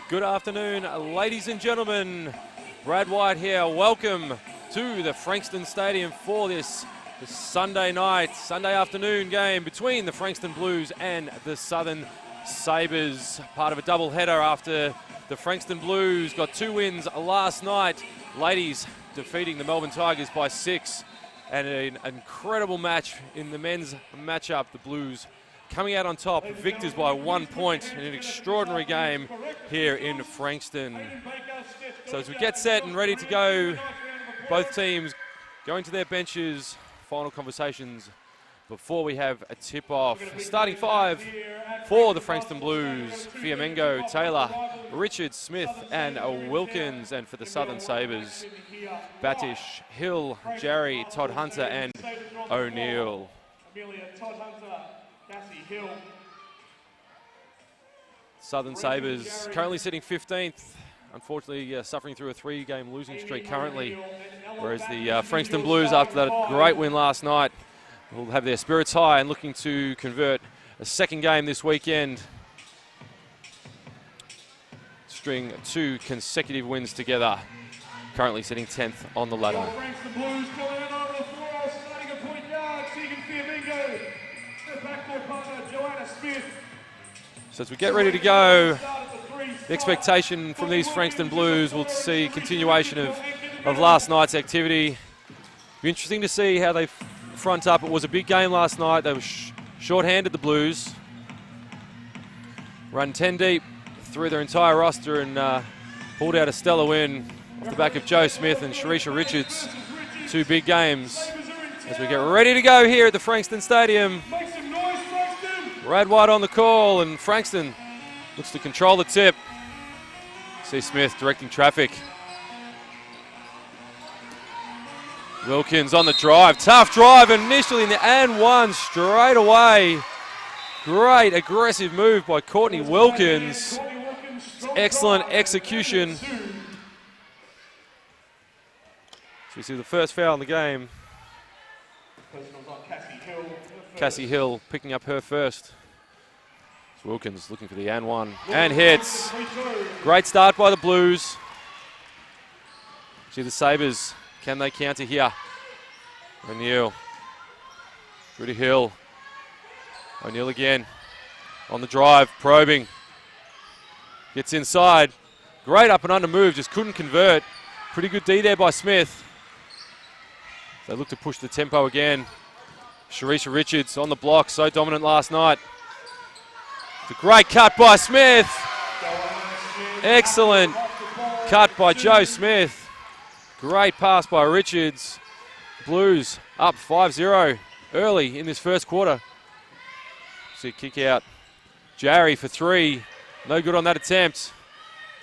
Good afternoon, ladies and gentlemen. Brad White here. Welcome to the Frankston Stadium for this Sunday afternoon game between the Frankston Blues and the Southern Sabres. Part of a double-header after the Frankston Blues got 2 wins last night. Ladies defeating the Melbourne Tigers by 6. And an incredible match in the men's matchup. The Blues coming out on top, victors by 1 point in an extraordinary game here in Frankston. So as we get set and ready to go, both teams going to their benches, final conversations before we have a tip-off. Starting 5 for the Frankston Blues: Fiamengo, Taylor, Richards, Smith and Wilkins. And for the Southern Sabres, Batish, Hill, Jarry, Todd Hunter and O'Neill. Southern Sabres currently sitting 15th, unfortunately suffering through a 3-game losing streak currently, whereas the Frankston Blues, after that great win last night, will have their spirits high and looking to convert a second game this weekend. String 2 consecutive wins together, currently sitting 10th on the ladder. So as we get ready to go, the expectation from these Frankston Blues will see continuation of last night's activity. Be interesting to see how they front up. It was a big game last night. They were short-handed, the Blues. Run 10 deep through their entire roster and pulled out a stellar win off the back of Joe Smith and Sharisha Richards. 2 big games. As we get ready to go here at the Frankston Stadium. Brad White on the call, and Frankston looks to control the tip. See Smith directing traffic. Wilkins on the drive. Tough drive initially in the and 1 straight away. Great aggressive move by Courtney Wilkins. Excellent execution. So we see the first foul in the game. Cassie Hill picking up her first. Wilkins looking for the and 1 and hits. Great start by the Blues. See the Sabres, can they counter here? O'Neill, through to Hill. O'Neill again on the drive, probing. Gets inside. Great up and under move, just couldn't convert. Pretty good D there by Smith. They look to push the tempo again. Sharisha Richards on the block, so dominant last night. It's a great cut by Smith. Excellent cut by Joe Smith. Great pass by Richards. Blues up 5-0 early in this first quarter. See a kick out. Jarry for 3. No good on that attempt.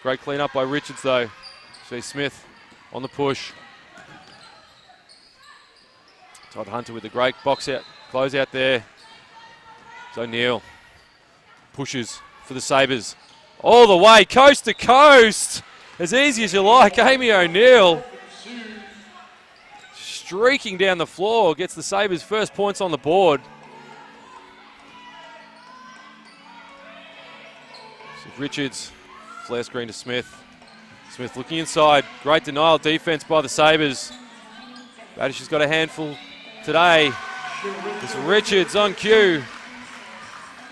Great clean up by Richards though. See Smith on the push. Todd Hunter with a great box out, close out there. It's O'Neill. Pushes for the Sabres. All the way, coast to coast. As easy as you like, Amy O'Neill. Streaking down the floor, gets the Sabres' first points on the board. So Richards, flare screen to Smith. Smith looking inside. Great denial defense by the Sabres. Badish has got a handful today. It's Richards on cue.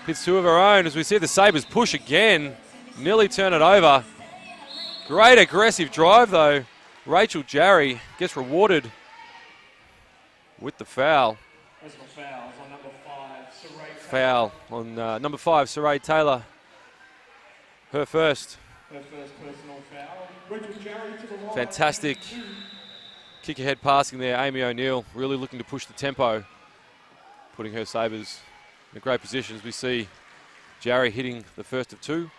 Hits 2 of her own as we see the Sabres push again. Nearly turn it over. Great aggressive drive though. Rachel Jarry gets rewarded with the foul. Foul on number 5, Sarai Taylor. Her first. Personal foul. Fantastic kick ahead passing there. Amy O'Neill really looking to push the tempo. Putting her Sabres in a great position as we see Jarry hitting the first of 2.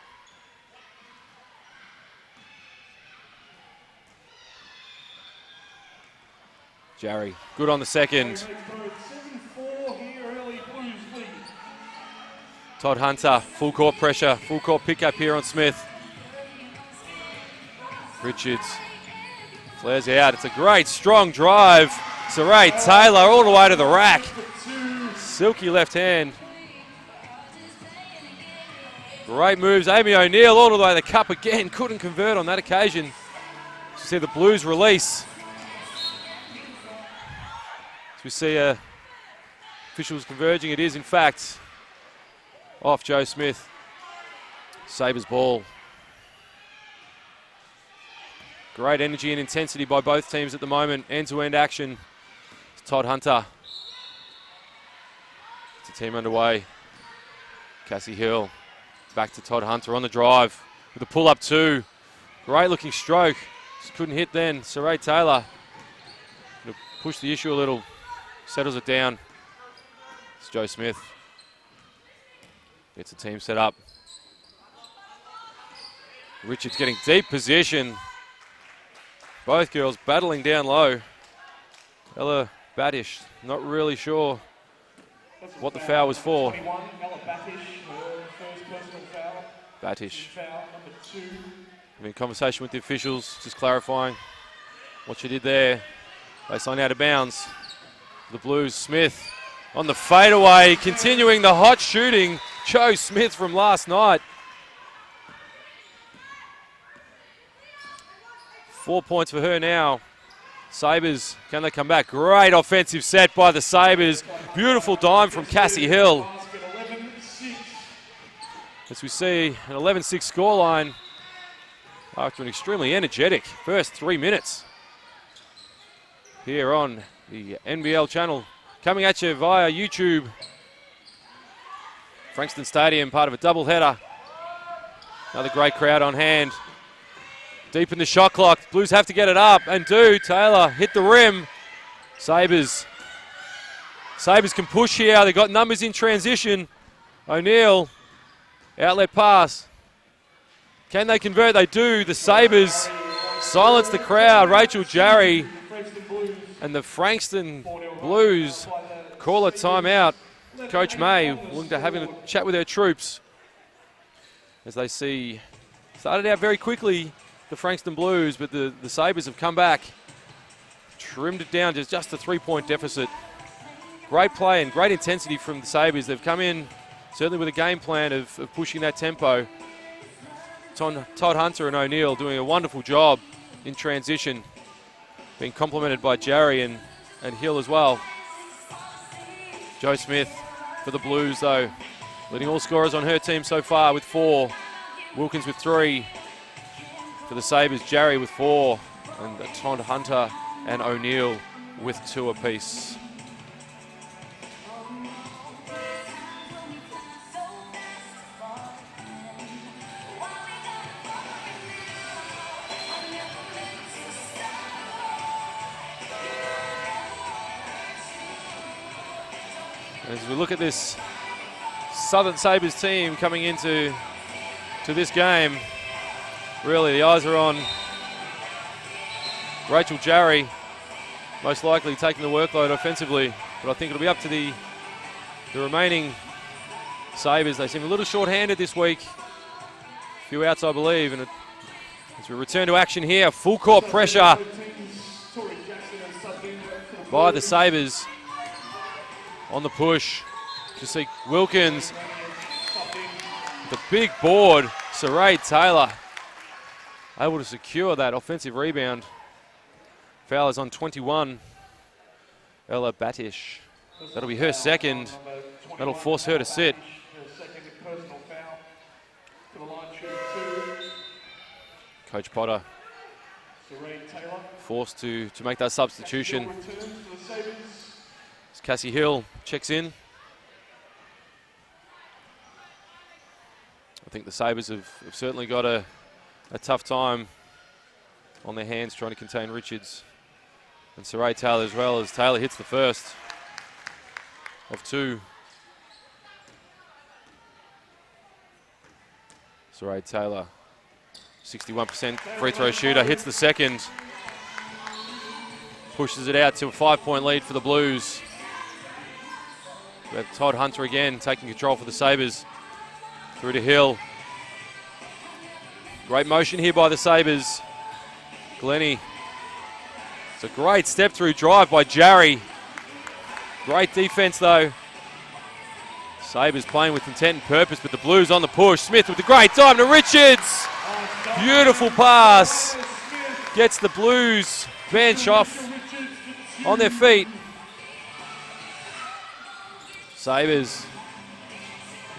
Jarry, good on the second. Todd Hunter, full court pressure, full court pickup here on Smith. Richards flares out. It's a great strong drive. Sarai Taylor all the way to the rack. Silky left hand. Great moves. Amy O'Neill all the way to the cup again. Couldn't convert on that occasion. You see the Blues release. As we see officials converging, it is in fact off Joe Smith. Sabres ball. Great energy and intensity by both teams at the moment. End-to-end action. It's Todd Hunter. It's a team underway. Cassie Hill. Back to Todd Hunter on the drive with a pull-up two. Great looking stroke. Just couldn't hit then. Saray Taylor. Push the issue a little. Settles it down. It's Joe Smith. Gets the team set up. Richards getting deep position. Both girls battling down low. Ella Batish, not really sure what the foul was for. Batish. Having a conversation with the officials, just clarifying what she did there. Baseline out of bounds. The Blues, Smith on the fadeaway, continuing the hot shooting. Joe Smith from last night. 4 points for her now. Sabres, can they come back? Great offensive set by the Sabres. Beautiful dime from Cassie Hill. As we see an 11-6 scoreline after an extremely energetic first 3 minutes here on the NBL channel. Coming at you via YouTube. Frankston Stadium, part of a doubleheader. Another great crowd on hand. Deep in the shot clock. Blues have to get it up and do. Taylor hit the rim. Sabres can push here. They've got numbers in transition. O'Neill. Outlet pass. Can they convert? They do. The Sabres silence the crowd. Rachel Jarry and the Frankston Blues call a timeout. Coach May willing to having a chat with her troops as they see started out very quickly, the Frankston Blues, but the Sabres have come back, trimmed it down to just a 3-point deficit. Great play and great intensity from the Sabres. They've come in certainly with a game plan of pushing that tempo. Todd Hunter and O'Neill doing a wonderful job in transition, being complemented by Jarry and Hill as well. Joe Smith for the Blues though, leading all scorers on her team so far with 4. Wilkins with 3. For the Sabres, Jarry with 4. And Todd Hunter and O'Neill with 2 apiece. As we look at this Southern Sabres team coming into this game, really the eyes are on Rachel Jarry, most likely taking the workload offensively, but I think it'll be up to the remaining Sabres. They seem a little short-handed this week. A few outs, I believe, and as we return to action here, full court pressure by the Sabres. On the push, to see Wilkins, the big board, Saray Taylor, able to secure that offensive rebound. Foul is on 21, Ella Batish. That'll be her second. That'll force her to sit. Coach Potter forced to make that substitution. Cassie Hill checks in. I think the Sabres have certainly got a tough time on their hands trying to contain Richards and Saray Taylor as well, as Taylor hits the first of 2. Saray Taylor, 61% free throw shooter, hits the second. Pushes it out to a 5-point lead for the Blues. We have Todd Hunter again taking control for the Sabres. Through to Hill. Great motion here by the Sabres. Glennie. It's a great step through drive by Jarry. Great defense though. Sabres playing with intent and purpose, but the Blues on the push. Smith with the great time to Richards. Beautiful pass. Gets the Blues bench off on their feet. Sabres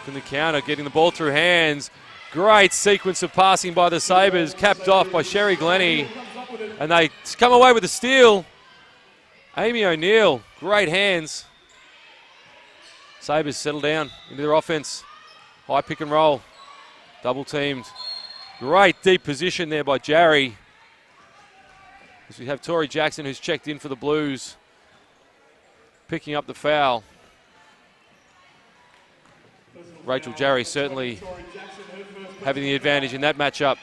from the counter, getting the ball through hands. Great sequence of passing by the Sabres, capped off by Sherry Glennie. And they come away with a steal. Amy O'Neill, great hands. Sabres settle down into their offense. High pick and roll. Double teamed. Great deep position there by Jarry. As we have Tori Jackson, who's checked in for the Blues, picking up the foul. Rachel Jarry certainly having the advantage in that matchup.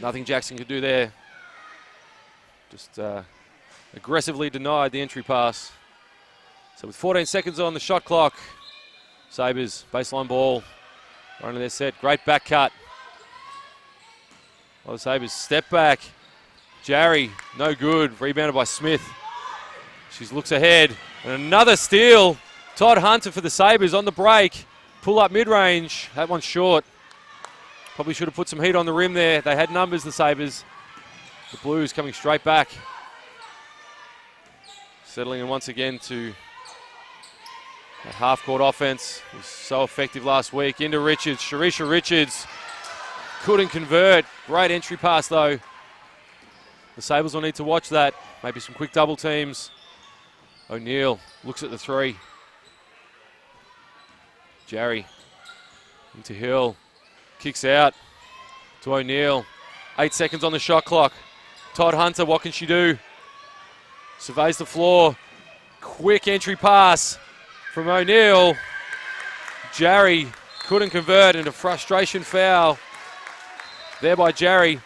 Nothing Jackson could do there. Just aggressively denied the entry pass. So with 14 seconds on the shot clock, Sabres baseline ball, running their set. Great back cut. Oh, the Sabres step back. Jarry, no good. Rebounded by Smith. She looks ahead. And another steal. Todd Hunter for the Sabres on the break. Pull up mid-range. That one's short. Probably should have put some heat on the rim there. They had numbers, the Sabres. The Blues coming straight back. Settling in once again to that half-court offense. It was so effective last week. Into Richards. Sharisha Richards couldn't convert. Great entry pass, though. The Sabres will need to watch that. Maybe some quick double teams. O'Neill looks at the three. Jarry into Hill. Kicks out to O'Neill. 8 seconds on the shot clock. Todd Hunter, what can she do? Surveys the floor. Quick entry pass from O'Neill. Jarry couldn't convert, and a frustration foul there by Jarry.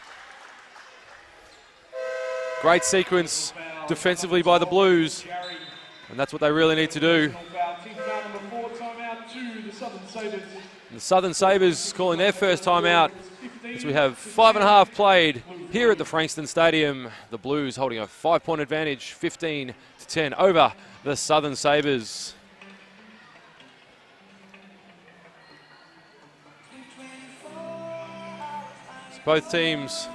Great sequence defensively by the Blues, and that's what they really need to do. And the Southern Sabres calling their first timeout as we have 5.5 played here at the Frankston Stadium. The Blues holding a 5-point advantage, 15-10 over the Southern Sabres. So both teams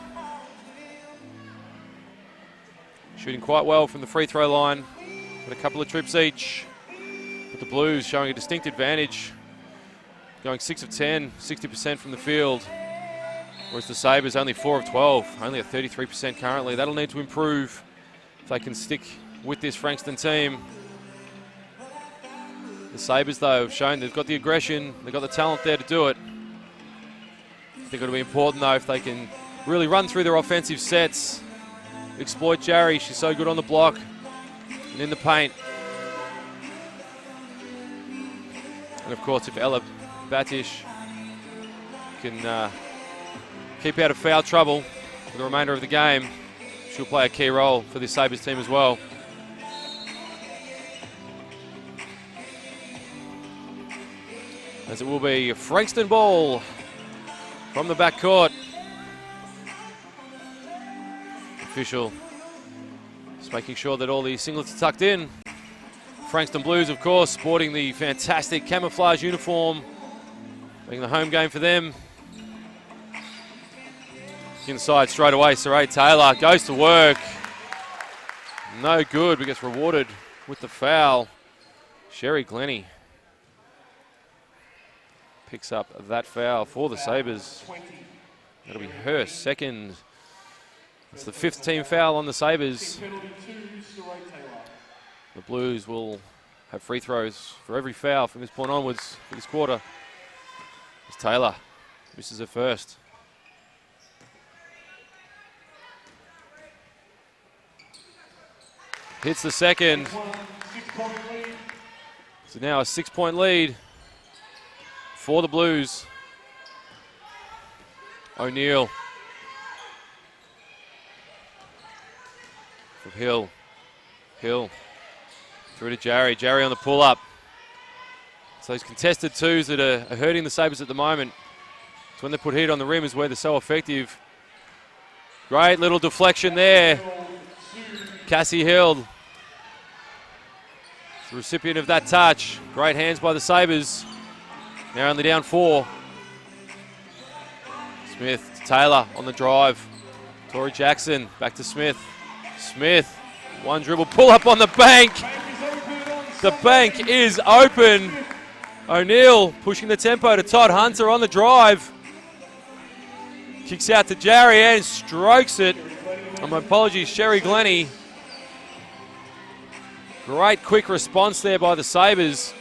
shooting quite well from the free throw line, with a couple of trips each. But the Blues showing a distinct advantage, going 6 of 10, 60% from the field. Whereas the Sabres only 4 of 12, only at 33% currently. That'll need to improve if they can stick with this Frankston team. The Sabres, though, have shown they've got the aggression, they've got the talent there to do it. I think it'll be important, though, if they can really run through their offensive sets, exploit Jarry. She's so good on the block and in the paint. And, of course, if Ella Batish can keep out of foul trouble for the remainder of the game, she'll play a key role for this Sabres team as well. As it will be Frankston ball from the backcourt. Official just making sure that all the singlets are tucked in. Frankston Blues, of course, sporting the fantastic camouflage uniform, being the home game for them. Inside straight away, Saray Taylor goes to work. No good, but gets rewarded with the foul. Sherry Glennie picks up that foul for the Sabres. That'll be her second. It's the 5th team foul on the Sabres. The Blues will have free throws for every foul from this point onwards for this quarter. As Taylor misses her first. Hits the second. So now a 6-point lead for the Blues. O'Neill. From Hill. Hill. Through to Jarry. Jarry on the pull-up. So those contested twos that are hurting the Sabres at the moment. It's when they put heat on the rim is where they're so effective. Great little deflection there. Cassie Hill The recipient of that touch. Great hands by the Sabres. Now only down 4. Smith to Taylor on the drive. Tory Jackson back to Smith. Smith, one dribble, pull up on the bank. The bank is open. O'Neill pushing the tempo to Todd Hunter on the drive. Kicks out to Jarry and strokes it. My apologies, Sherry Glennie. Great quick response there by the Sabres.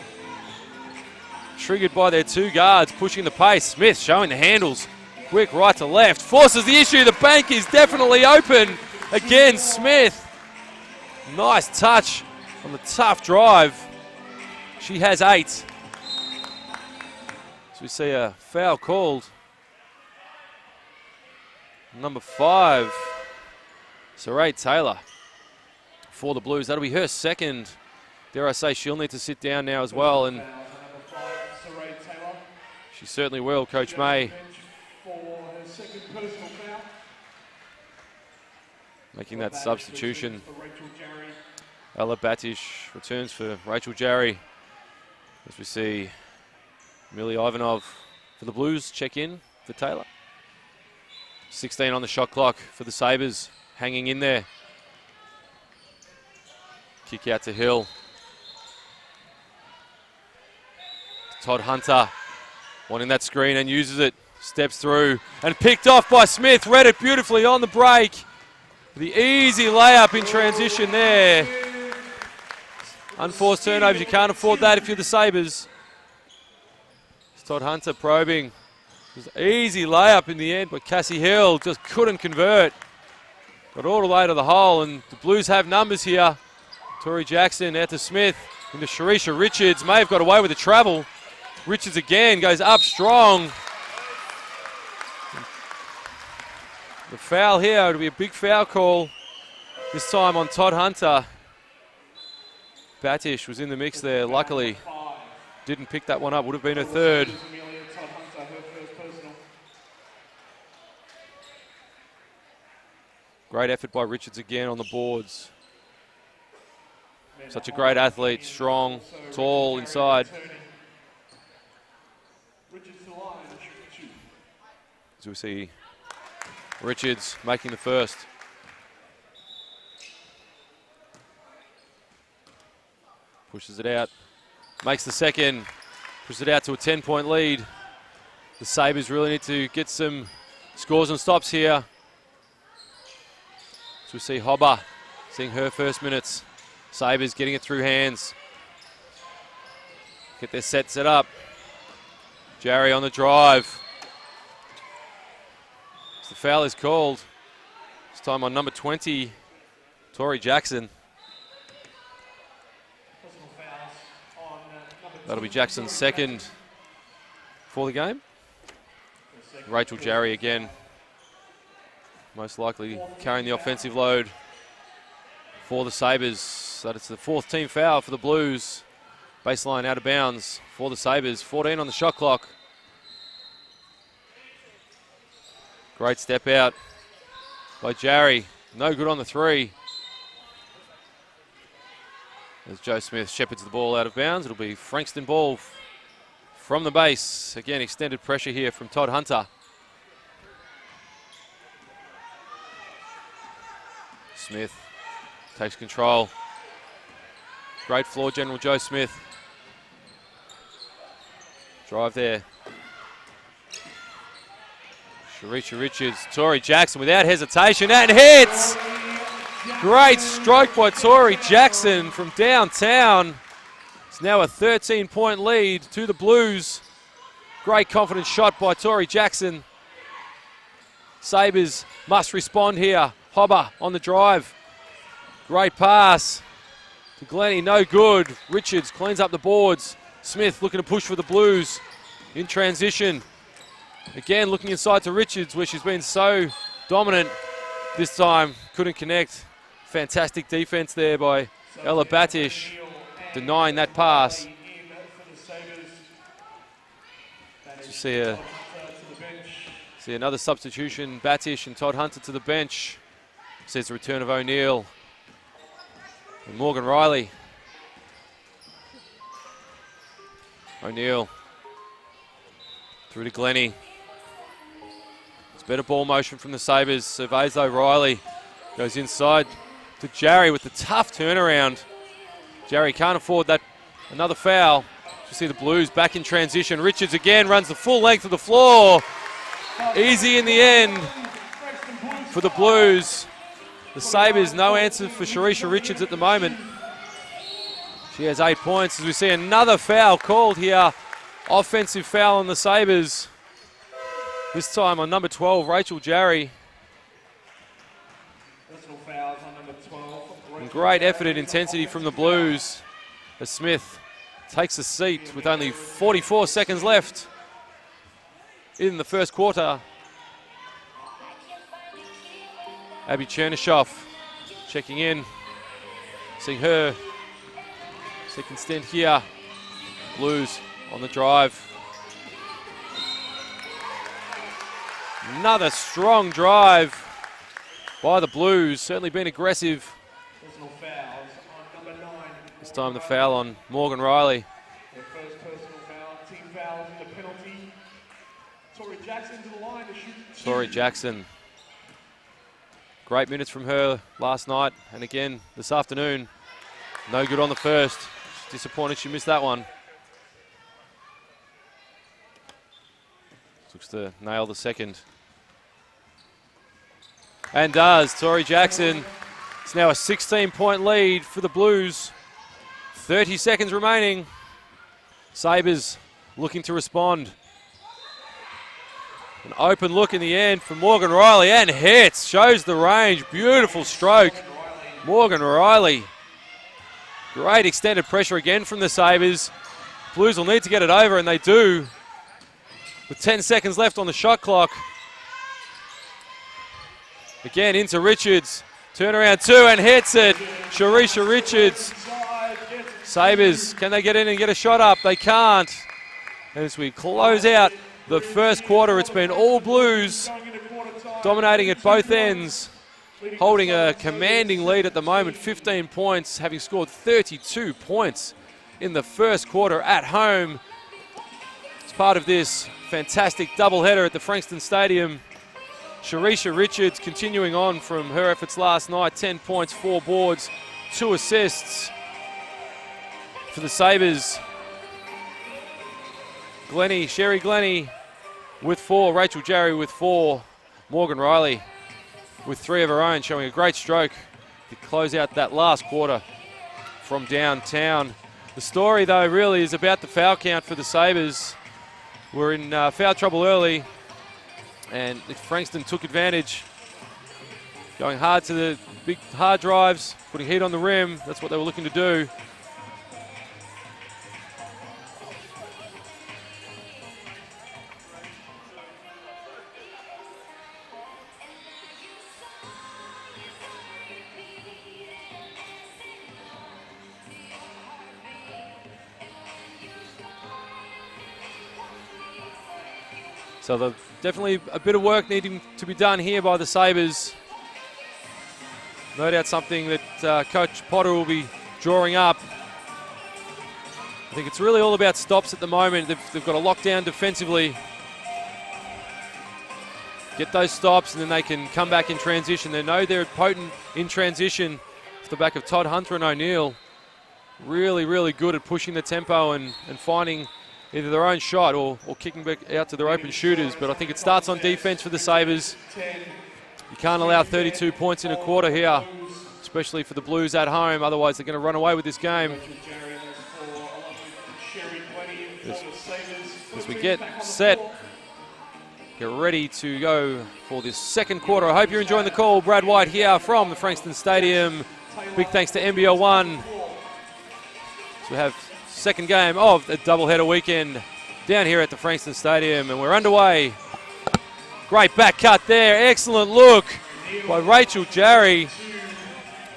Triggered by their 2 guards, pushing the pace. Smith showing the handles. Quick right to left. Forces the issue. The bank is definitely open. Again, Smith. Nice touch on the tough drive. She has 8. So we see a foul called. Number 5, Saray Taylor for the Blues. That'll be her second. Dare I say, she'll need to sit down now as well. And she certainly will, Coach May. Making that substitution. Ella Batish returns for Rachel Jarry. As we see Millie Ivanov for the Blues check in for Taylor. 16 on the shot clock for the Sabres, hanging in there. Kick out to Hill. Todd Hunter wanting that screen and uses it. Steps through and picked off by Smith. Read it beautifully on the break. The easy layup in transition there. Unforced turnovers, you can't afford that if you're the Sabres. It's Todd Hunter probing. It was an easy layup in the end, but Cassie Hill just couldn't convert. Got all the way to the hole, and the Blues have numbers here. Tory Jackson out to Smith into Sharisha Richards. May have got away with the travel. Richards again goes up strong. The foul here, it'll be a big foul call. This time on Todd Hunter. Batish was in the mix there, luckily. Didn't pick that one up, would have been her third. Great effort by Richards again on the boards. Such a great athlete, strong, tall inside. As we see Richards making the first. Pushes it out, makes the second, pushes it out to a 10-point lead. The Sabres really need to get some scores and stops here. So we see Hobber seeing her first minutes. Sabres getting it through hands. Get their set up. Jarry on the drive. The foul is called. This time on number 20, Tory Jackson. That'll be Jackson's second for the game. Rachel Jarry again. Most likely carrying the offensive load for the Sabres. That it's the 4th team foul for the Blues. Baseline out of bounds for the Sabres. 14 on the shot clock. Great step out by Jarry. No good on the 3. As Joe Smith shepherds the ball out of bounds, it'll be Frankston ball from the base. Again, extended pressure here from Todd Hunter. Smith takes control. Great floor general, Joe Smith. Drive there. Sharisha Richards, Tory Jackson without hesitation and hits! Great stroke by Tory Jackson from downtown. It's now a 13-point lead to the Blues. Great confident shot by Tory Jackson. Sabres must respond here. Hobber on the drive. Great pass to Glennie, no good. Richards cleans up the boards. Smith looking to push for the Blues in transition. Again, looking inside to Richards, where she's been so dominant this time. Couldn't connect. Fantastic defense there by Ella Batish, denying that pass. You see another substitution. Batish and Todd Hunter to the bench. Says the return of O'Neill and Morgan Riley. O'Neill through to Glennie. It's better ball motion from the Sabres. Surveys O'Reilly. Goes inside to Jarry with the tough turnaround. Jarry can't afford that. Another foul. You see the Blues back in transition. Richards again runs the full length of the floor. Easy in the end for the Blues. The Sabres, no answer for Sharisha Richards at the moment. She has 8 points as we see another foul called here. Offensive foul on the Sabres. This time on number 12, Rachel Jarry. And great effort and intensity from the Blues as Smith takes a seat with only 44 seconds left in the first quarter. Abby Chernishoff checking in, seeing her second stint here. Blues on the drive. Another strong drive by the Blues, certainly been aggressive. This time the foul on Morgan Riley. Their first personal foul, team fouls in the penalty. Tori Jackson to the line to shoot. Tori Jackson. Great minutes from her last night and again this afternoon. No good on the first. She's disappointed she missed that one. Looks to nail the second. And does. Tori Jackson. It's now a 16-point lead for the Blues. 30 seconds remaining. Sabres looking to respond. An open look in the end for Morgan Riley and hits. Shows the range. Beautiful stroke. Morgan Riley. Great extended pressure again from the Sabres. Blues will need to get it over, and they do. With 10 seconds left on the shot clock. Again into Richards. Turnaround two and hits it. Sharisha Richards. Sabres, can they get in and get a shot up? They can't. As we close out the first quarter, it's been all Blues dominating at both ends, holding a commanding lead at the moment, 15 points, having scored 32 points in the first quarter at home. It's part of this fantastic doubleheader at the Frankston Stadium. Sharisha Richards continuing on from her efforts last night, 10 points, 4 boards, 2 assists. For the Sabres, Sherry Glennie with 4, Rachel Jarry with 4, Morgan Riley with 3 of her own, showing a great stroke to close out that last quarter from downtown. The story, though, really is about the foul count for the Sabres. We're in foul trouble early, and Frankston took advantage, going hard to the big hard drives, putting heat on the rim. That's what they were looking to do. So there's definitely a bit of work needing to be done here by the Sabres. No doubt something that Coach Potter will be drawing up. I think it's really all about stops at the moment. They've got a lockdown defensively. Get those stops and then they can come back in transition. They know they're potent in transition off the back of Todd Hunter and O'Neill. Really, really good at pushing the tempo and finding either their own shot or kicking back out to their open shooters. But I think it starts on defense for the Sabres. You can't allow 32 points in a quarter here, especially for the Blues at home. Otherwise, they're going to run away with this game. As we get set, get ready to go for this second quarter. I hope you're enjoying the call. Brad White here from the Frankston Stadium. Big thanks to NBL1. So we have second game of the doubleheader weekend down here at the Frankston Stadium, and we're underway. Great back cut there. Excellent look by Rachel Jarry.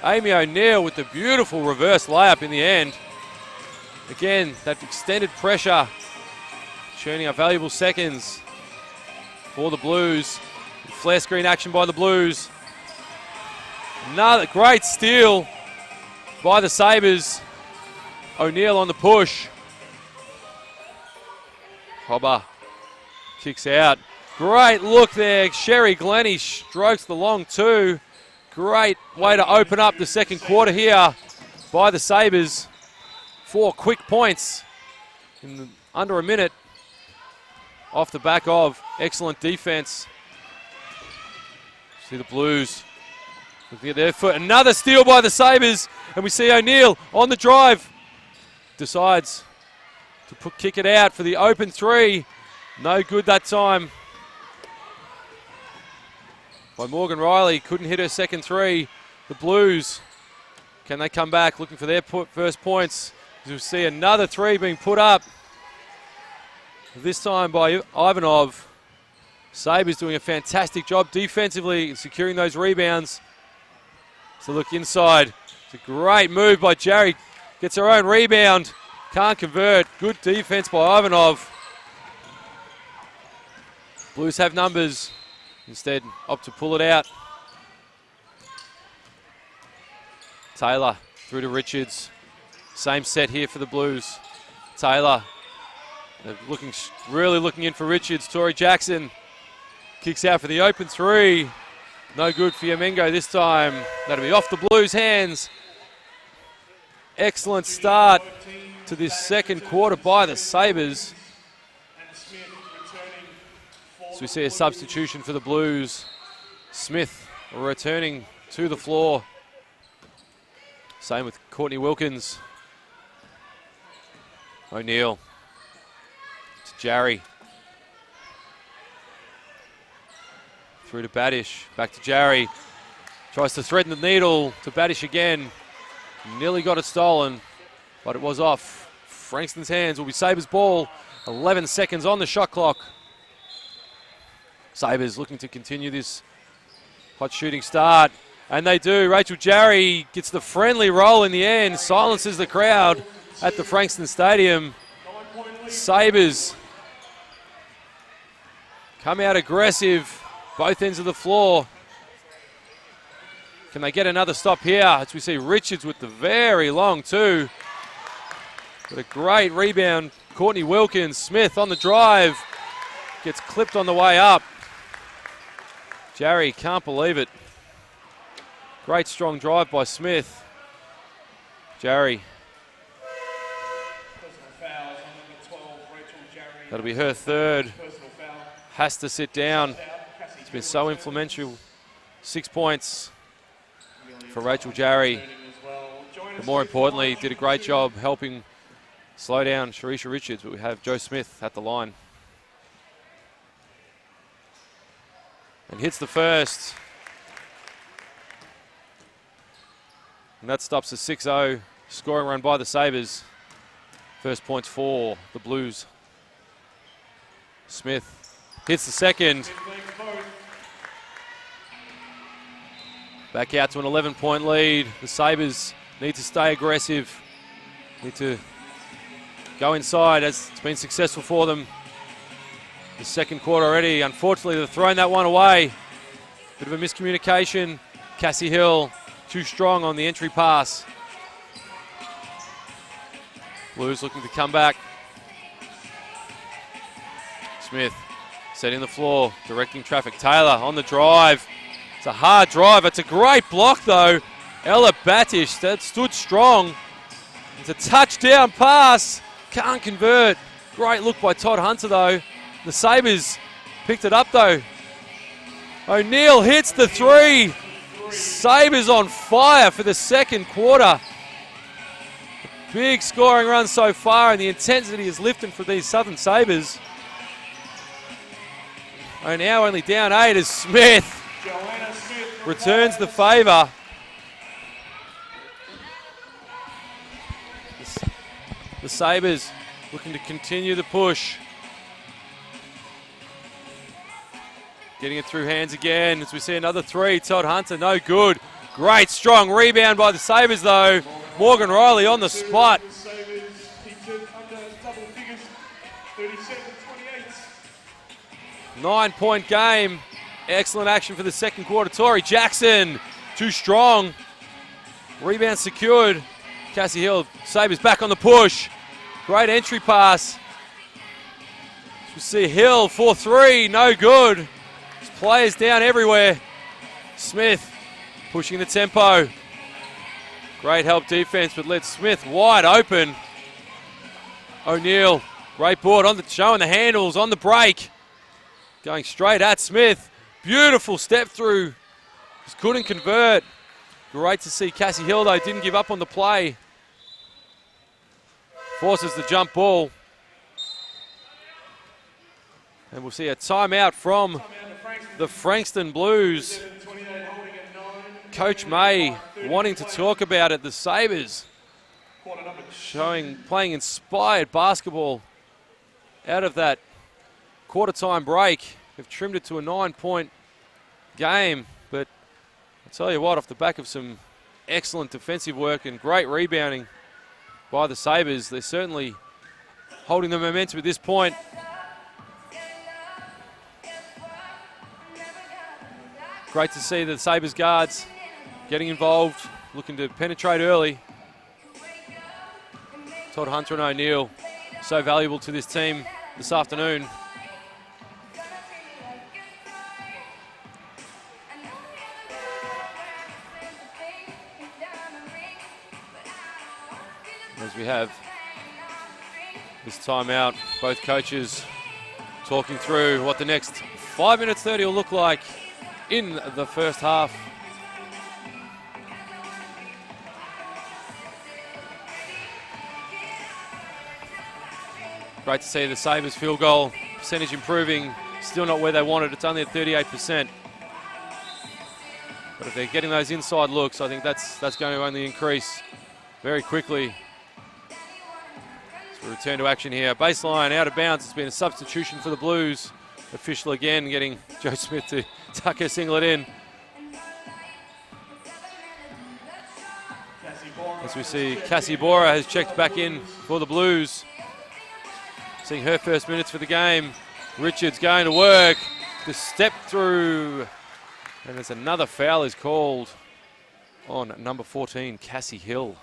Amy O'Neill with the beautiful reverse layup in the end. Again, that extended pressure, churning up valuable seconds for the Blues. Flare screen action by the Blues. Another great steal by the Sabres. O'Neill on the push. Cobber kicks out. Great look there. Sherry Glennie strokes the long two. Great way to open up the second quarter here by the Sabres. 4 quick points in under a minute off the back of excellent defense. See the Blues looking at their foot. Another steal by the Sabres, and we see O'Neill on the drive. Decides to kick it out for the open three. No good that time by Morgan Riley. Couldn't hit her second three. The Blues, can they come back looking for their first points? As we see another three being put up. This time by Ivanov. Sabres doing a fantastic job defensively in securing those rebounds. So look inside. It's a great move by Jarry. Gets her own rebound. Can't convert. Good defense by Ivanov. Blues have numbers. Instead, opt to pull it out. Taylor through to Richards. Same set here for the Blues. Taylor. They're really looking in for Richards. Tori Jackson kicks out for the open three. No good for Yamengo this time. That'll be off the Blues' hands. Excellent start to this second quarter by the Sabres. So we see a substitution for the Blues. Smith returning to the floor. Same with Courtney Wilkins. O'Neill to Jarry. Through to Badish. Back to Jarry. Tries to threaten the needle to Badish again. Nearly got it stolen, but it was off. Frankston's hands. Will be Sabres ball. 11 seconds on the shot clock. Sabres looking to continue this hot shooting start. And they do. Rachel Jarry gets the friendly roll in the end. Silences the crowd at the Frankston Stadium. Sabres come out aggressive. Both ends of the floor. Can they get another stop here? As we see Richards with the very long two. Got a great rebound. Courtney Wilkins. Smith on the drive. Gets clipped on the way up. Jarry can't believe it. Great strong drive by Smith. Jarry. That'll be her third. Has to sit down. It's been so influential. 6 points for Rachel Jarry. But more importantly, did a great job helping slow down Sharisha Richards. But we have Joe Smith at the line. And hits the first. And that stops a 6-0 scoring run by the Sabres. First points for the Blues. Smith hits the second. Back out to an 11-point lead. The Sabres need to stay aggressive. Need to go inside, as it's been successful for them. The second quarter already. Unfortunately, they've thrown that one away. Bit of a miscommunication. Cassie Hill too strong on the entry pass. Blues looking to come back. Smith setting the floor, directing traffic. Taylor on the drive. It's a hard drive. It's a great block, though. Ella Batish, that stood strong. It's a touchdown pass. Can't convert. Great look by Todd Hunter, though. The Sabres picked it up, though. O'Neill hits the three. Sabres on fire for the second quarter. Big scoring run so far, and the intensity is lifting for these Southern Sabres. And now only down 8 as Smith returns the favour. The Sabres looking to continue the push. Getting it through hands again as we see another three. Todd Hunter, no good. Great strong rebound by the Sabres, though. Morgan Riley on the spot. 9-point game. Excellent action for the second quarter. Tori Jackson, too strong. Rebound secured. Cassie Hill, Sabres back on the push. Great entry pass. We see Hill 4-3, no good. There's players down everywhere. Smith pushing the tempo. Great help defense, but led Smith wide open. O'Neill, great board on the showing the handles on the break. Going straight at Smith. Beautiful step through. Just couldn't convert. Great to see Cassie Hill though, didn't give up on the play. Forces the jump ball. And we'll see a timeout from the Frankston Blues. Coach May wanting to talk about it. The Sabres playing inspired basketball out of that quarter time break. They've trimmed it to a 9-point game, but I'll tell you what, off the back of some excellent defensive work and great rebounding by the Sabres, they're certainly holding the momentum at this point. Great to see the Sabres guards getting involved, looking to penetrate early. Todd Hunter and O'Neill, so valuable to this team this afternoon. As we have this timeout, both coaches talking through what the next 5 minutes 30 will look like in the first half. Great to see the Sabres field goal percentage improving. Still not where they wanted. It's only at 38%. But if they're getting those inside looks, I think that's going to only increase very quickly. So we return to action here. Baseline out of bounds. It's been a substitution for the Blues. Official again getting Joe Smith to tuck her singlet in. As we see Cassie Bora has checked back in for the Blues. Seeing her first minutes for the game. Richards going to work. The step through. And there's another foul is called on number 14, Cassie Hill.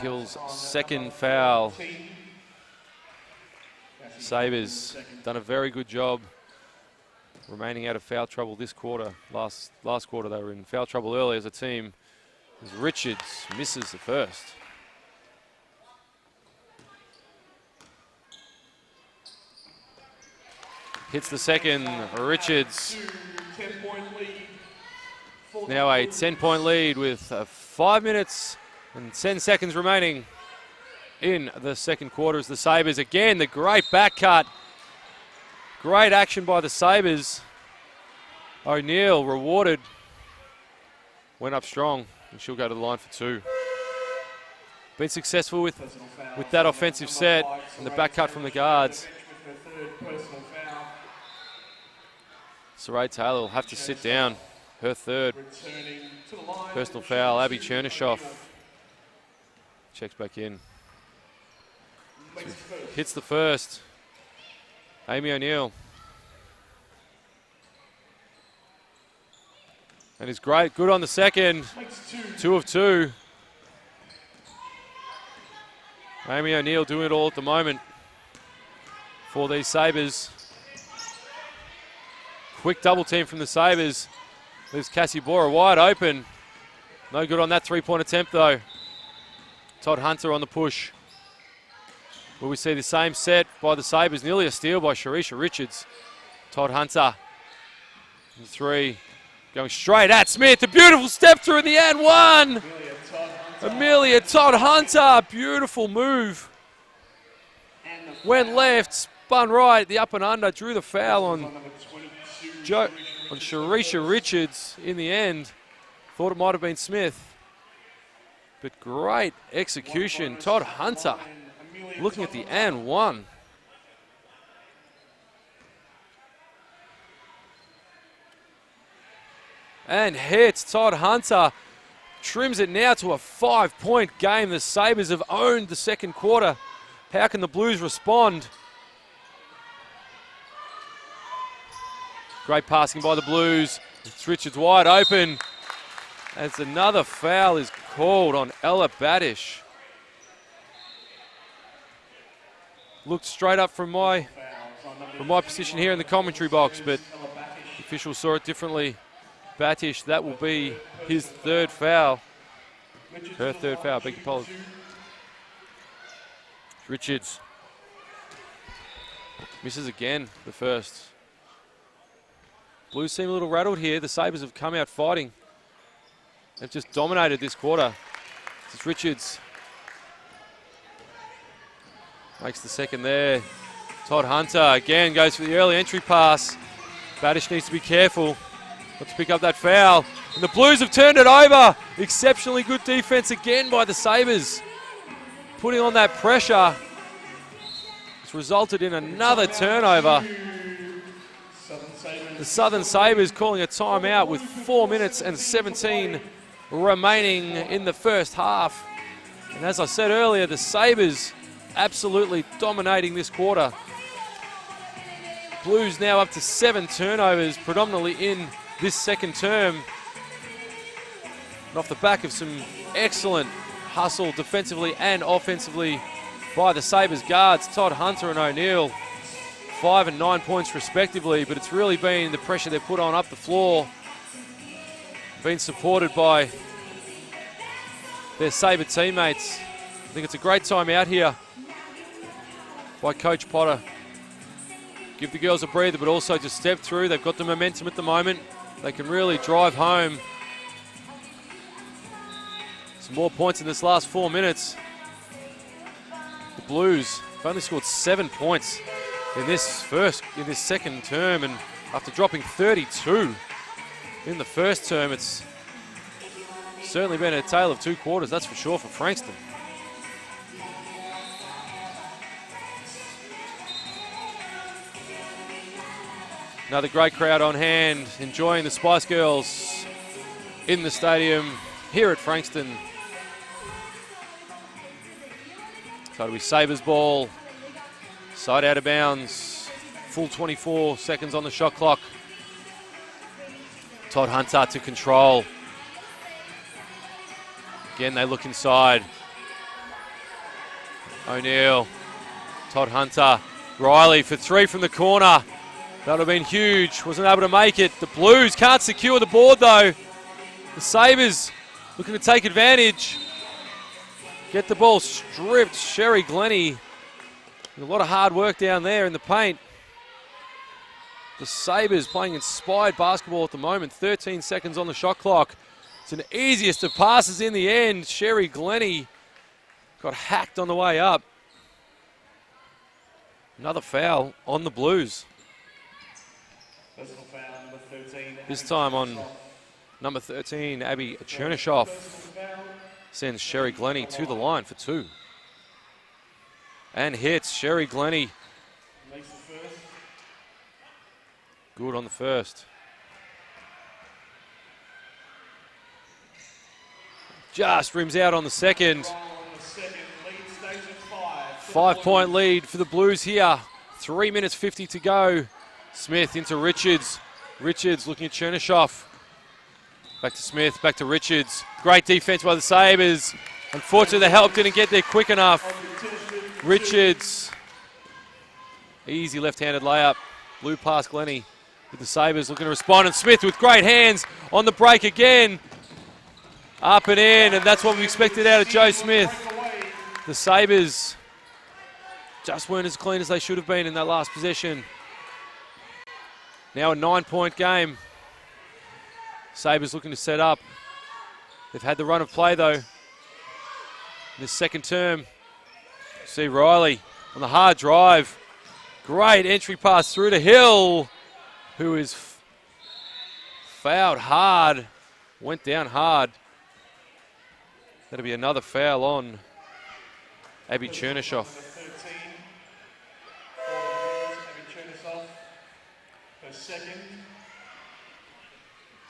Hill's second foul. Sabres done a very good job remaining out of foul trouble this quarter. Last quarter they were in foul trouble early as a team. As Richards misses the first. Hits the second. Richards now a 10-point lead with 5 minutes and 10 seconds remaining in the second quarter as the Sabres again, the great back cut. Great action by the Sabres. O'Neill rewarded. Went up strong and she'll go to the line for two. Been successful with that offensive set and the back cut from the guards. Saray Taylor will have to sit down. Her third personal foul. Abby Chernishoff checks back in. Hits the first. Amy O'Neill. And is great. Good on the second. 2 of 2. Amy O'Neill doing it all at the moment for these Sabres. Quick double team from the Sabres. Leaves Cassie Bora wide open. No good on that three-point attempt though. Todd Hunter on the push. Will we see the same set by the Sabres? Nearly a steal by Sharisha Richards. Todd Hunter. And three. Going straight at Smith. A beautiful step through in the end. One. Amelia Todd Hunter. Beautiful move. Went left. Spun right. The up and under. Drew the foul on Sharisha Richards in the end. Thought it might have been Smith. But great execution. Todd Hunter looking at the and one. And hits. Todd Hunter trims it now to a 5-point game. The Sabres have owned the second quarter. How can the Blues respond? Great passing by the Blues. It's Richards wide open. As another foul is called on Ella Badish. looked straight up from my position here in the commentary box, but the official saw it differently. Batish, that will be his third foul. Her third foul, beg your pardon. Richards misses again, the first. Blues seem a little rattled here. The Sabres have come out fighting. They've just dominated this quarter. It's Richards. Makes the second there. Todd Hunter again goes for the early entry pass. Batish needs to be careful not to pick up that foul. And the Blues have turned it over. Exceptionally good defense again by the Sabres. Putting on that pressure. It's resulted in another turnover. The Southern Sabres calling a timeout with 4 minutes and 17 remaining in the first half. And as I said earlier, the Sabres absolutely dominating this quarter. Blues now up to 7 turnovers, predominantly in this second term. And off the back of some excellent hustle defensively and offensively by the Sabres guards, Todd Hunter and O'Neill, 5 and 9 points respectively, but it's really been the pressure they put on up the floor, been supported by their Sabre teammates. I think it's a great time out here by Coach Potter. Give the girls a breather, but also to step through. They've got the momentum at the moment. They can really drive home some more points in this last 4 minutes. The Blues have only scored 7 points in this second term, and after dropping 32 in the first term, it's certainly been a tale of 2 quarters, that's for sure, for Frankston. Another great crowd on hand, enjoying the Spice Girls in the stadium here at Frankston. So it'll be Sabres ball, side out of bounds, full 24 seconds on the shot clock. Todd Hunter to control. Again, they look inside. O'Neill, Todd Hunter, Riley for 3 from the corner. That would have been huge, wasn't able to make it. The Blues can't secure the board though. The Sabres looking to take advantage. Get the ball stripped. Sherry Glennie, a lot of hard work down there in the paint. The Sabres playing inspired basketball at the moment. 13 seconds on the shot clock. It's an easiest of passes in the end. Sherry Glennie got hacked on the way up. Another foul on the Blues. Foul, number 13, this time on number 13, Abby Chernishoff sends Sherry Glennie to the line for 2. And hits Sherry Glennie. Makes the first. Good on the first. Just rims out on the second. 5-point lead for the Blues here. 3 minutes 50 to go. Smith into Richards. Richards looking at Chernishoff. Back to Smith, back to Richards. Great defense by the Sabres. Unfortunately, the help didn't get there quick enough. Richards. Easy left-handed layup. Blue pass Glennie with the Sabres looking to respond. And Smith with great hands on the break again. Up and in, and that's what we expected out of Joe Smith. The Sabres just weren't as clean as they should have been in that last possession. Now a 9-point game. Sabres looking to set up. They've had the run of play though. In this second term. See Riley on the hard drive. Great entry pass through to Hill, who is fouled hard. Went down hard. That'll be another foul on Abby Chernishoff.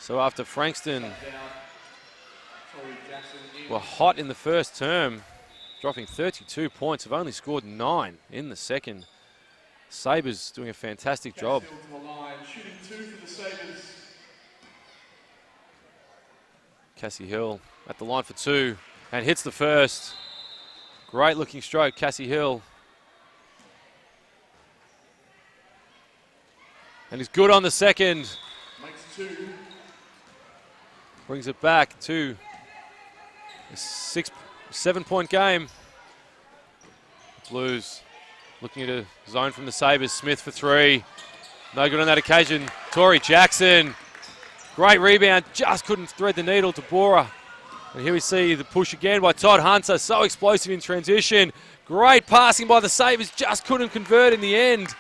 So after Frankston were hot in the first term, dropping 32 points, have only scored 9 in the second. Sabres doing a fantastic job. Cassie Hill at the line for 2 and hits the first. Great looking stroke, Cassie Hill. And he's good on the second. Makes 2. Brings it back to a 7-point game. Blues looking at a zone from the Sabres. Smith for 3. No good on that occasion. Torrey Jackson. Great rebound. Just couldn't thread the needle to Bora. And here we see the push again by Todd Hunter. So explosive in transition. Great passing by the Sabres. Just couldn't convert in the end.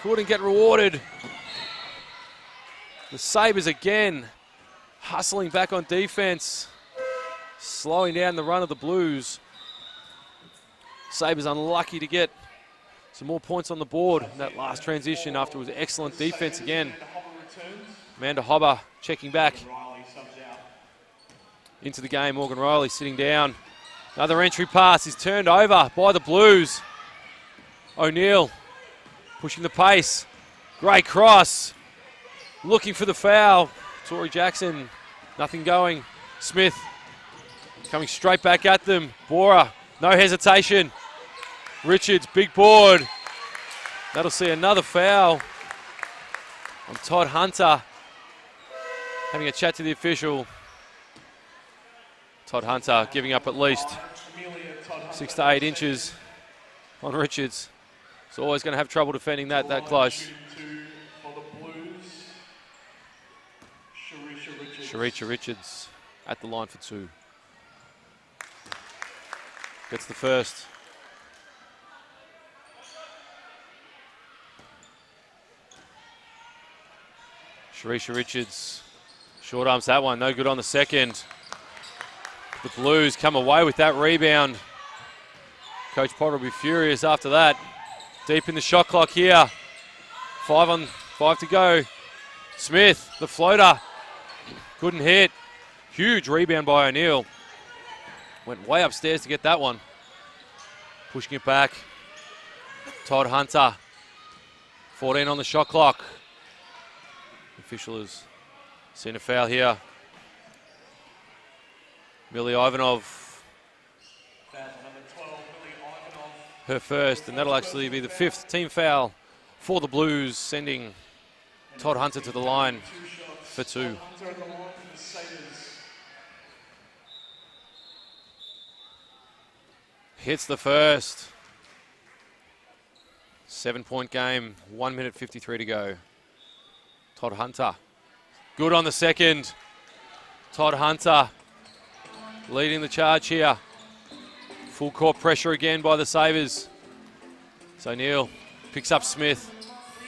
Couldn't get rewarded. The Sabres again hustling back on defense. Slowing down the run of the Blues. Sabres unlucky to get some more points on the board in that last transition after it was excellent defense again. Amanda Hobber checking back into the game. Morgan Riley sitting down. Another entry pass is turned over by the Blues. O'Neill pushing the pace. Great cross. Looking for the foul. Torrey Jackson, nothing going. Smith coming straight back at them. Bora, no hesitation. Richards, big board. That'll see another foul on Todd Hunter. Having a chat to the official. Todd Hunter giving up at least 6 to 8 inches on Richards. He's always going to have trouble defending that close. Sharisha Richards at the line for 2. Gets the first. Sharisha Richards short arms that one, no good on the second. The Blues come away with that rebound. Coach Potter will be furious after that. Deep in the shot clock here. 5 on 5 to go. Smith, the floater. Couldn't hit. Huge rebound by O'Neill. Went way upstairs to get that one. Pushing it back. Todd Hunter. 14 on the shot clock. Official has seen a foul here. Millie Ivanov. Her first, and that'll actually be the 5th team foul for the Blues, sending Todd Hunter to the line for 2. Hits the first. 7-point game, 1 minute 53 to go. Todd Hunter. Good on the second. Todd Hunter leading the charge here. Full court pressure again by the Sabres. So O'Neill picks up Smith.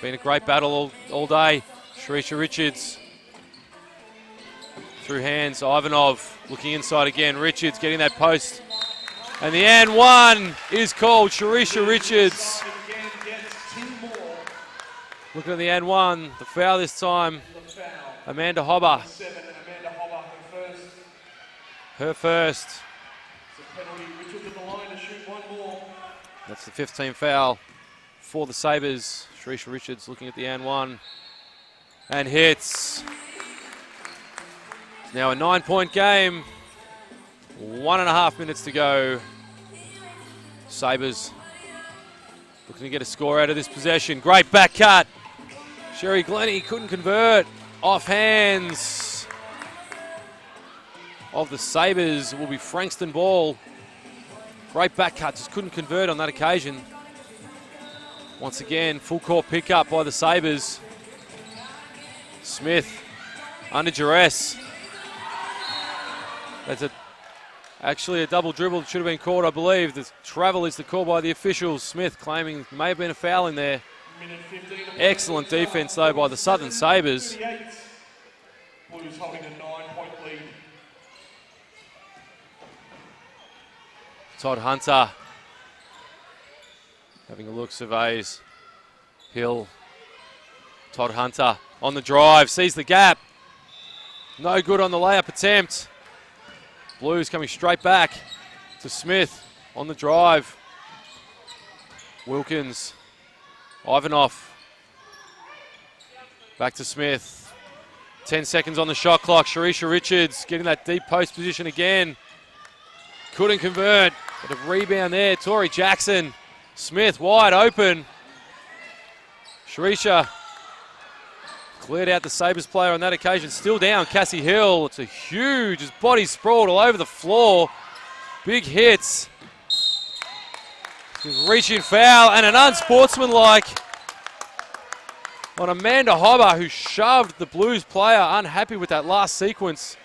Been a great battle all day. Sharisha Richards. Through hands, Ivanov looking inside again. Richards getting that post. And the and one is called. Sharisha Richards. Looking at the and one. The foul this time. Amanda Hobber. Her first. That's the 15th foul for the Sabres. Sharisha Richards looking at the and one. And hits. Now a 9-point game. 1.5 minutes to go. Sabres looking to get a score out of this possession. Great back cut. Sherry Glennie couldn't convert. Off hands of the Sabres will be Frankston ball. Great back cut, just couldn't convert on that occasion. Once again, full court pickup by the Sabres. Smith under duress. That's actually a double dribble that should have been called, I believe. The travel is the call by the officials. Smith claiming may have been a foul in there. Excellent defense, though, by the Southern Sabres. Blues holding a 9-point lead. Todd Hunter having a look, surveys. Hill. Todd Hunter on the drive, sees the gap. No good on the layup attempt. Blues coming straight back to Smith on the drive. Wilkins. Ivanov. Back to Smith. 10 seconds on the shot clock. Sharisha Richards getting that deep post position again. Couldn't convert. But a rebound there. Torrey Jackson. Smith wide open. Sharisha cleared out the Sabres player on that occasion. Still down, Cassie Hill. It's a huge, his body sprawled all over the floor. Big hits. Reaching foul and an unsportsmanlike on Amanda Hobber, who shoved the Blues player, unhappy with that last sequence.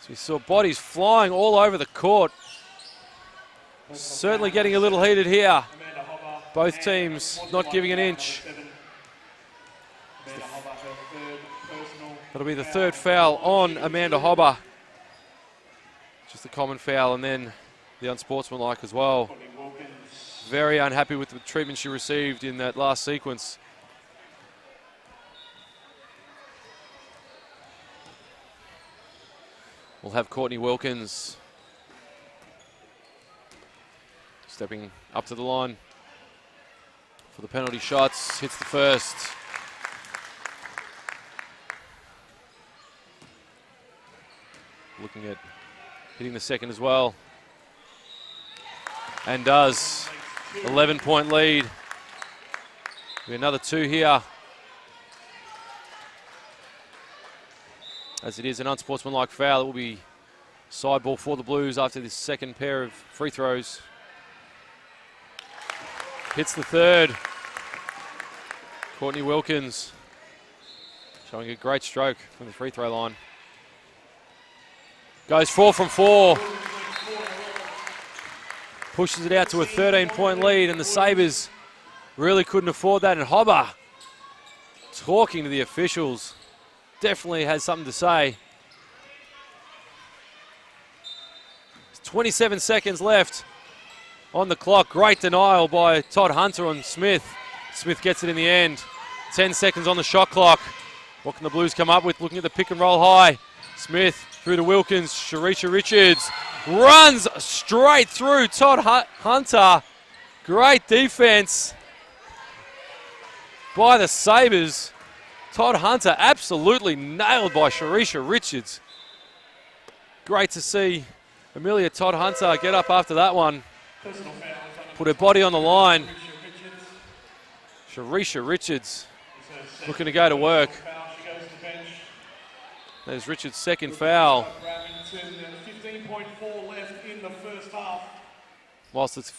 So we saw bodies flying all over the court. Certainly getting a little heated here. Both teams not giving an inch. That'll be the third foul on Amanda Hobber. Just a common foul and then the unsportsmanlike as well. Very unhappy with the treatment she received in that last sequence. We'll have Courtney Wilkins stepping up to the line for the penalty shots. Hits the first. Looking at hitting the second as well. And does. 11-point lead. Another two here. As it is an unsportsmanlike foul, it will be side ball for the Blues after this second pair of free throws. Hits the third. Courtney Wilkins showing a great stroke from the free throw line. Goes 4 from 4. Pushes it out to a 13-point lead, and the Sabres really couldn't afford that. And Hobber talking to the officials. Definitely has something to say. 27 seconds left on the clock. Great denial by Todd Hunter on Smith. Smith gets it in the end. 10 seconds on the shot clock. What can the Blues come up with? Looking at the pick and roll high. Smith through to Wilkins. Sharisha Richards runs straight through Todd Hunter. Great defense by the Sabres. Todd Hunter absolutely nailed by Sharisha Richards. Great to see Amelia Todd Hunter get up after that one. Put her body on the line. Sharisha Richards looking to go to work. There's Richards' second foul. 15.4 left in the first half. Whilst it's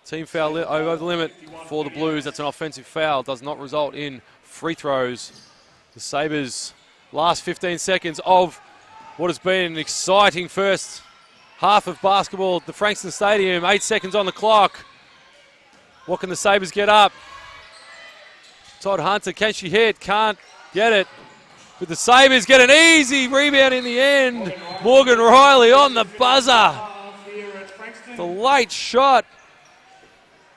team foul over the limit for the Blues, that's an offensive foul. Does not result in free throws. The Sabres last 15 seconds of what has been an exciting first half of basketball at the Frankston Stadium. 8 seconds on the clock. What can the Sabres get up? Todd Hunter, can she hit? Can't get it. But the Sabres get an easy rebound in the end. Morgan Riley on the buzzer. The late shot.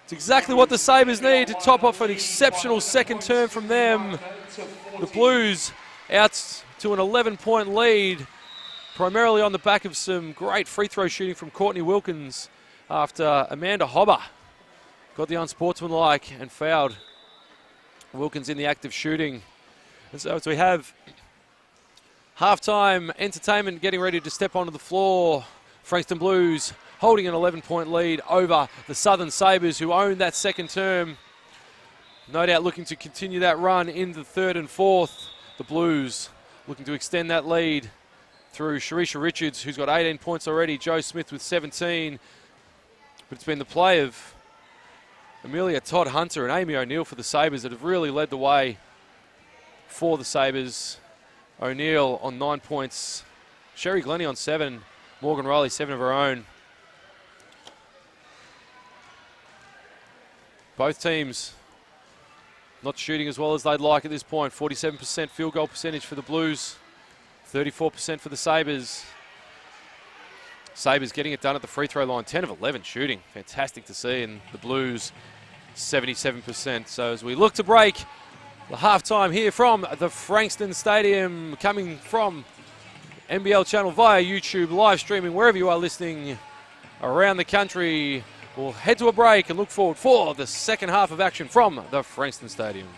It's exactly what the Sabres need to top off an exceptional second term from them. The Blues out to an 11-point lead, primarily on the back of some great free throw shooting from Courtney Wilkins after Amanda Hobber got the unsportsmanlike and fouled Wilkins in the act of shooting. And so as we have halftime entertainment getting ready to step onto the floor, Frankston Blues holding an 11-point lead over the Southern Sabres, who own that second term. No doubt looking to continue that run in the third and fourth. The Blues looking to extend that lead through Sharisha Richards, who's got 18 points already. Joe Smith with 17. But it's been the play of Amelia Todd Hunter and Amy O'Neill for the Sabres that have really led the way for the Sabres. O'Neill on 9 points. Sherry Glennie on 7. Morgan Riley 7 of her own. Both teams not shooting as well as they'd like at this point. 47% field goal percentage for the Blues. 34% for the Sabres. Sabres getting it done at the free throw line. 10 of 11 shooting. Fantastic to see. And the Blues 77%. So as we look to break the halftime here from the Frankston Stadium, coming from NBL channel via YouTube, live streaming wherever you are listening around the country. We'll head to a break and look forward for the second half of action from the Frankston Stadium.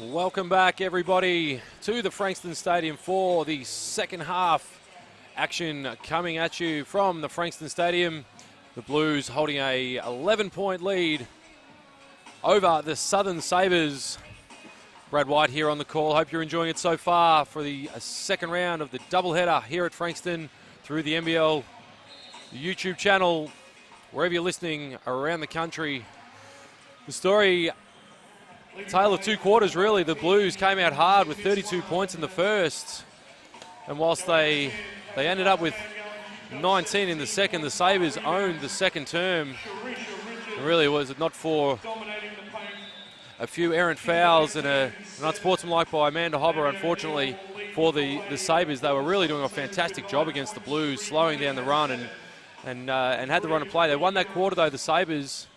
Welcome back, everybody, to the Frankston Stadium for the second half action coming at you from the Frankston Stadium. The Blues holding a 11-point lead over the Southern Sabres. Brad White here on the call. Hope you're enjoying it so far for the second round of the doubleheader here at Frankston through the NBL YouTube channel, wherever you're listening around the country. The story, tale of two quarters really. The Blues came out hard with 32 points in the first, and whilst they ended up with 19 in the second, the Sabres owned the second term. And really, was it not for a few errant fouls and an unsportsmanlike by Amanda Hobber, unfortunately, for the Sabres, they were really doing a fantastic job against the Blues, slowing down the run and had the run of play. They won that quarter, though, the Sabres,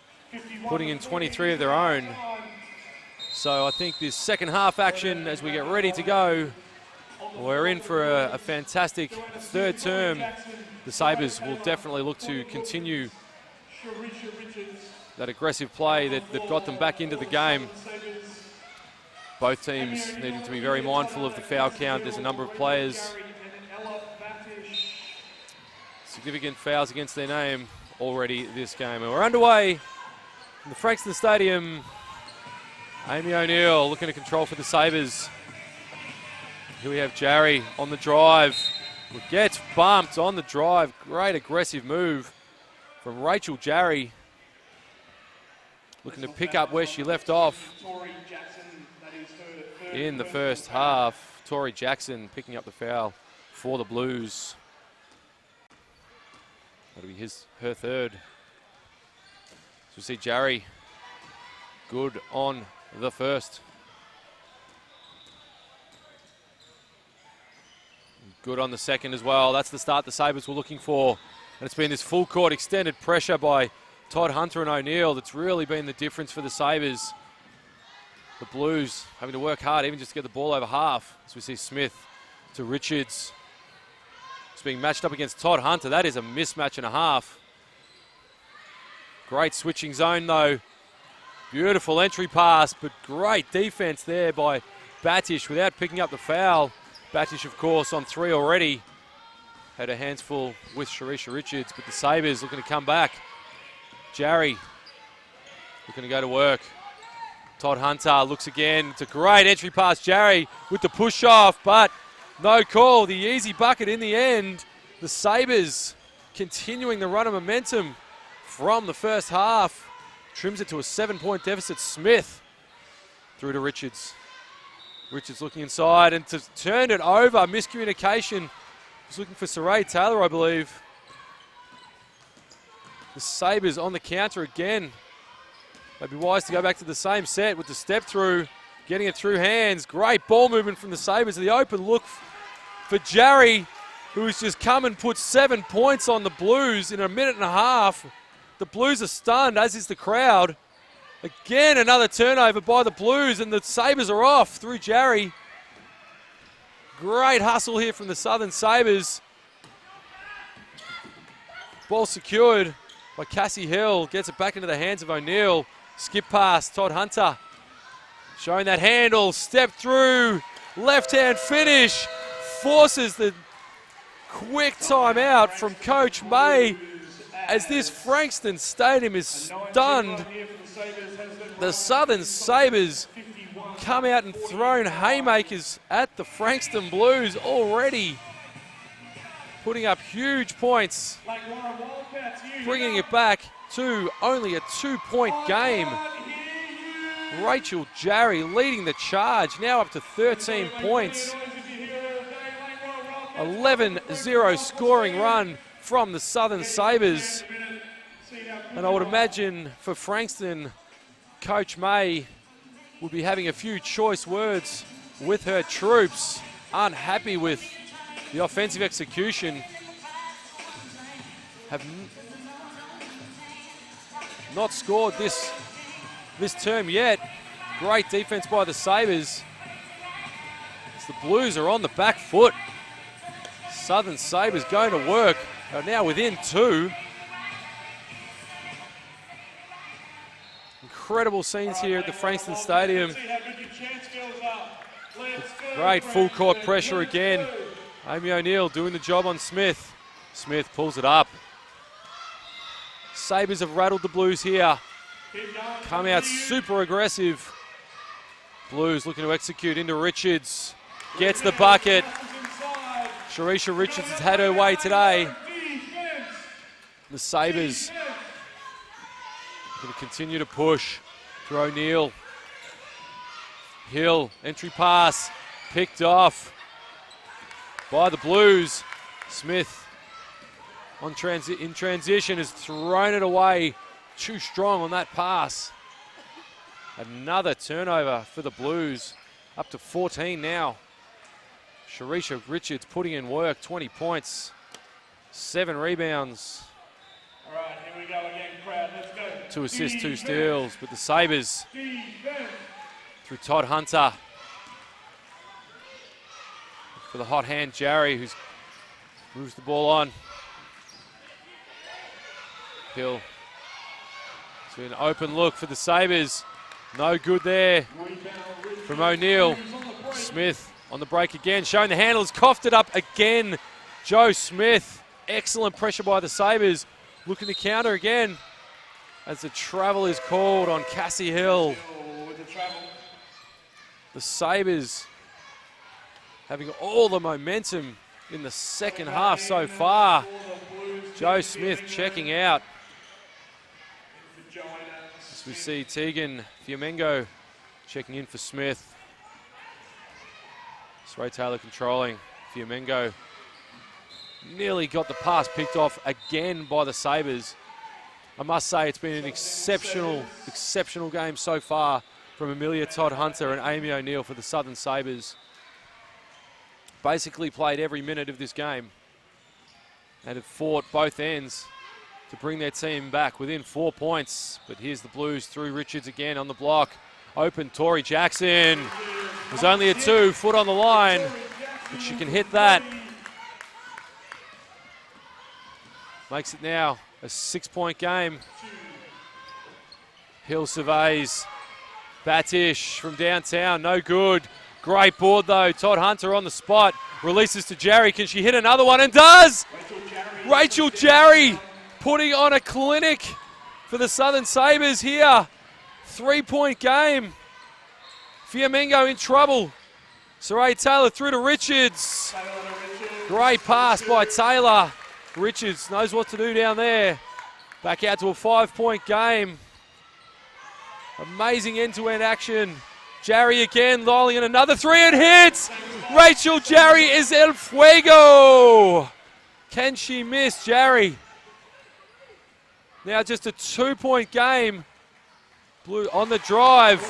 putting in 23 of their own. So I think this second half action, as we get ready to go, we're in for a fantastic third term. The Sabres will definitely look to continue that aggressive play that got them back into the game. Both teams needing to be very mindful of the foul count. There's a number of players, significant fouls against their name already this game. And we're underway in the Frankston Stadium. Amy O'Neill looking to control for the Sabres. Here we have Jarry on the drive. Gets bumped on the drive. Great aggressive move from Rachel Jarry. Looking to pick up where she left off in the first half. Tori Jackson picking up the foul for the Blues. That'll be her third. So we see Jarry good on the first. Good on the second as well. That's the start the Sabres were looking for. And it's been this full court extended pressure by Todd Hunter and O'Neill that's really been the difference for the Sabres. The Blues having to work hard even just to get the ball over half. As we see Smith to Richards. It's being matched up against Todd Hunter. That is a mismatch and a half. Great switching zone though. Beautiful entry pass, but great defense there by Batish without picking up the foul. Batish, of course, on three already. Had a hands full with Sharisha Richards, but the Sabres looking to come back. Jarry looking to go to work. Todd Hunter looks again. It's a great entry pass. Jarry with the push off, but no call. The easy bucket in the end. The Sabres continuing the run of momentum from the first half. Trims it to a 7-point deficit. Smith through to Richards. Richards looking inside and to turn it over. Miscommunication. He's looking for Saray Taylor, I believe. The Sabres on the counter again. They'd be wise to go back to the same set with the step through, getting it through hands. Great ball movement from the Sabres. The open look for Jarry, who's just come and put 7 points on the Blues in a minute and a half. The Blues are stunned, as is the crowd. Again, another turnover by the Blues, and the Sabres are off through Jarry. Great hustle here from the Southern Sabres. Ball secured by Cassie Hill. Gets it back into the hands of O'Neill. Skip pass, Todd Hunter. Showing that handle, step through, left-hand finish. Forces the quick timeout from Coach May as this Frankston Stadium is stunned. The Southern Sabres come out and thrown haymakers at the Frankston Blues already. Putting up huge points, bringing it back to only a 2-point game. Rachel Jarry leading the charge, now up to 13 points. 11-0 scoring run from the Southern Sabres. And I would imagine for Frankston, Coach May will be having a few choice words with her troops. Unhappy with the offensive execution. Have not scored this term yet. Great defense by the Sabres. As the Blues are on the back foot. Southern Sabres going to work. Are now within 2. incredible scenes here at the Frankston Stadium. Great full court pressure again. Amy O'Neill doing the job on Smith. Smith pulls it up. Sabres have rattled the Blues here. Come out super aggressive. Blues looking to execute into Richards. Gets the bucket. Sharisha Richards has had her way today. The Sabres going to continue to push through O'Neill. Hill, entry pass, picked off by the Blues. Smith in transition has thrown it away. Too strong on that pass. Another turnover for the Blues. Up to 14 now. Sharisha Richards putting in work, 20 points, 7 rebounds. All right, here we go again, crowd. Let's go. 2 assists, 2 steals with the Sabres. Through Todd Hunter. For the hot hand, Jarry, who moves the ball on. Hill. To an open look for the Sabres. No good there from O'Neill. Smith on the break again, showing the handles, coughed it up again. Joe Smith, excellent pressure by the Sabres. Looking to counter again as the travel is called on Cassie Hill. The Sabres having all the momentum in the second half so far. Joe Smith checking out. As we see Tegan Fiamengo checking in for Smith. Ray Taylor controlling. Fiamengo nearly got the pass picked off again by the Sabres. I must say it's been an exceptional game so far from Amelia Todd Hunter and Amy O'Neill for the Southern Sabres. Basically played every minute of this game and have fought both ends to bring their team back within 4 points. But here's the Blues through Richards again on the block. Open Tori Jackson. There's only a 2 foot on the line, but she can hit that. Makes it now a 6-point game. Hill surveys. Batish from downtown, no good. Great board though, Todd Hunter on the spot. Releases to Jarry, can she hit another one? And does! Rachel Jarry putting on a clinic for the Southern Sabres here. 3-point game. Fiamengo in trouble. Saray Taylor through to Richards. Great pass by Taylor. Richards knows what to do down there. Back out to a 5-point game. Amazing end-to-end action. Jarry again, lolling in another 3 and hits. Rachel Jarry is el fuego. Can she miss Jarry? Now just a 2-point game. Blue on the drive.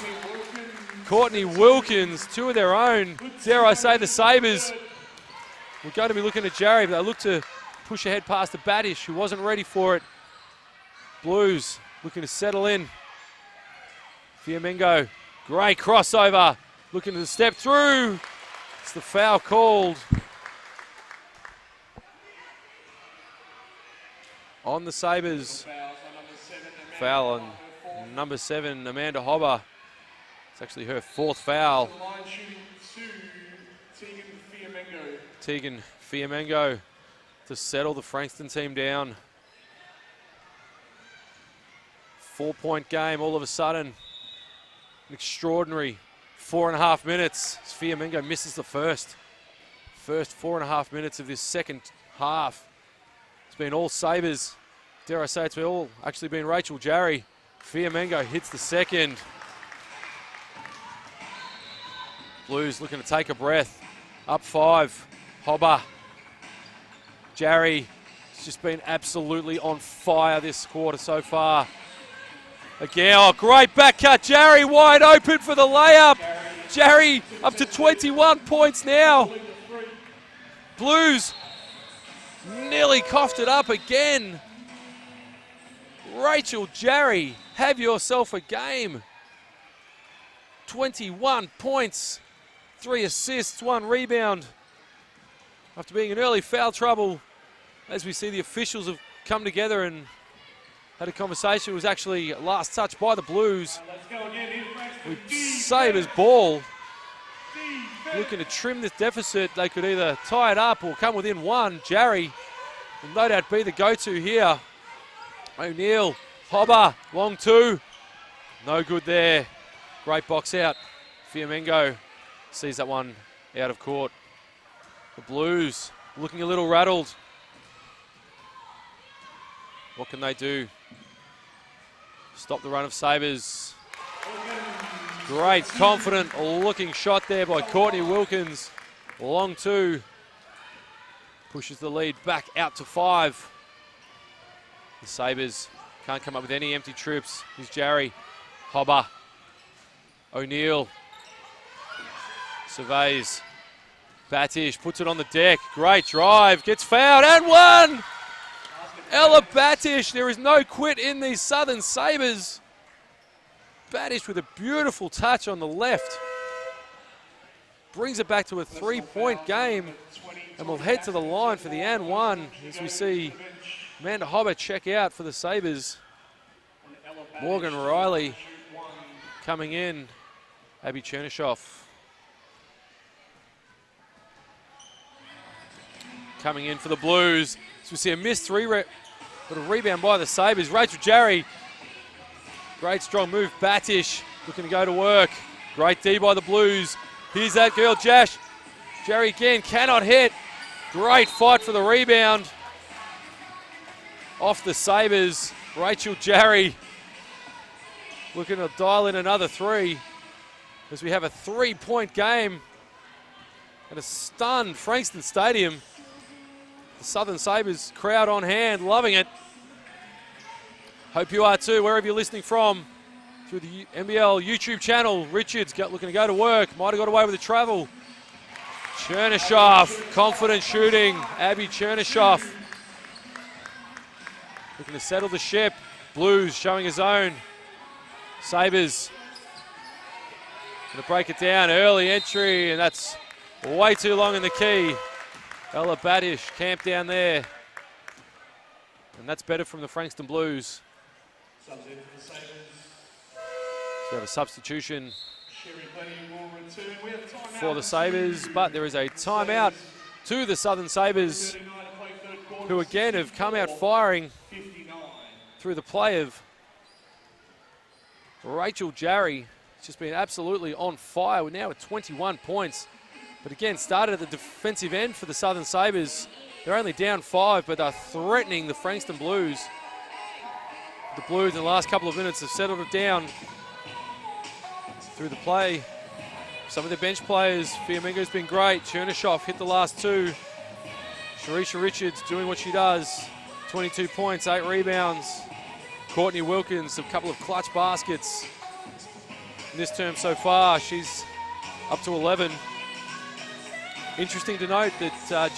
Courtney Wilkins, 2 of their own. Dare I say the Sabres were going to be looking at Jarry, but they look to push ahead past the Batish, who wasn't ready for it. Blues looking to settle in. Fiamengo, great crossover. Looking to step through. It's the foul called on the Sabres. Foul on number 7, Amanda Hobber. It's actually her 4th foul. Tegan Fiamengo to settle the Frankston team down. 4-point game all of a sudden. An extraordinary 4.5 minutes. As Fiamengo misses the first 4.5 minutes of this second half. It's been all Sabres. Dare I say it's all actually been Rachel Jarry. Fiamengo hits the second. Blues looking to take a breath. Up 5. Hobber. Jarry has just been absolutely on fire this quarter so far. Again, oh, great back cut. Jarry wide open for the layup. Jarry up to 21 points now. Blues nearly coughed it up again. Rachel Jarry, have yourself a game. 21 points, 3 assists, 1 rebound. After being in early foul trouble, as we see the officials have come together and had a conversation. It was actually last touch by the Blues. Let's go again in Frankston. With Sabres ball. Looking to trim this deficit. They could either tie it up or come within one. Jarry will no doubt be the go-to here. O'Neill, Hobber, long two. No good there. Great box out. Fiamengo sees that one out of court. The Blues looking a little rattled. What can they do? Stop the run of Sabres. Great, confident looking shot there by Courtney Wilkins. Long two. Pushes the lead back out to 5. The Sabres can't come up with any empty trips. Here's Jarry. Hobber. O'Neill. Surveys. Batish puts it on the deck. Great drive. Gets fouled and one! Ella Batish. There is no quit in these Southern Sabres. Batish with a beautiful touch on the left. Brings it back to a 3-point game. And we'll head to the line for the NBL1 as we see Amanda Hobber check out for the Sabres. Morgan Riley coming in. Abby Chernishoff coming in for the Blues. So we see a missed but a rebound by the Sabres. Rachel Jarry. Great strong move. Batish looking to go to work. Great D by the Blues. Here's that girl, Jash. Jarry again cannot hit. Great fight for the rebound. Off the Sabres. Rachel Jarry looking to dial in another 3 as we have a 3-point game at a stunned Frankston Stadium. The Southern Sabres crowd on hand, loving it. Hope you are too, wherever you're listening from. Through the NBL YouTube channel. Richards looking to go to work. Might have got away with the travel. Chernishoff, confident shooting. Abby Chernishoff looking to settle the ship. Blues showing his own. Sabres going to break it down. Early entry, and that's way too long in the key. Ella Batish camped down there. And that's better from the Frankston Blues. So we have a substitution for the Sabres, but there is a timeout to the Southern Sabres, who again have come out firing through the play of Rachel Jarry. It's just been absolutely on fire. We're now at 21 points. But again, started at the defensive end for the Southern Sabres. They're only down 5, but they're threatening the Frankston Blues. The Blues in the last couple of minutes have settled it down through the play. Some of the bench players, Fiamengo's been great. Chernishoff hit the last 2. Sharisha Richards doing what she does. 22 points, 8 rebounds. Courtney Wilkins, a couple of clutch baskets in this term so far. She's up to 11. Interesting to note that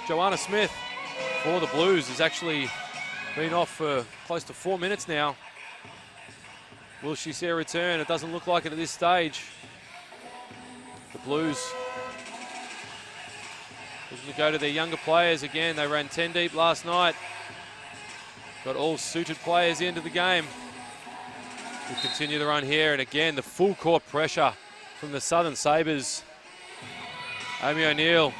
Joanna Smith for the Blues has actually been off for close to 4 minutes now. Will she see a return? It doesn't look like it at this stage. The Blues looking to go to their younger players again. They ran 10 deep last night. Got all suited players into the game. We'll continue the run here, and again the full court pressure from the Southern Sabres. Amy O'Neill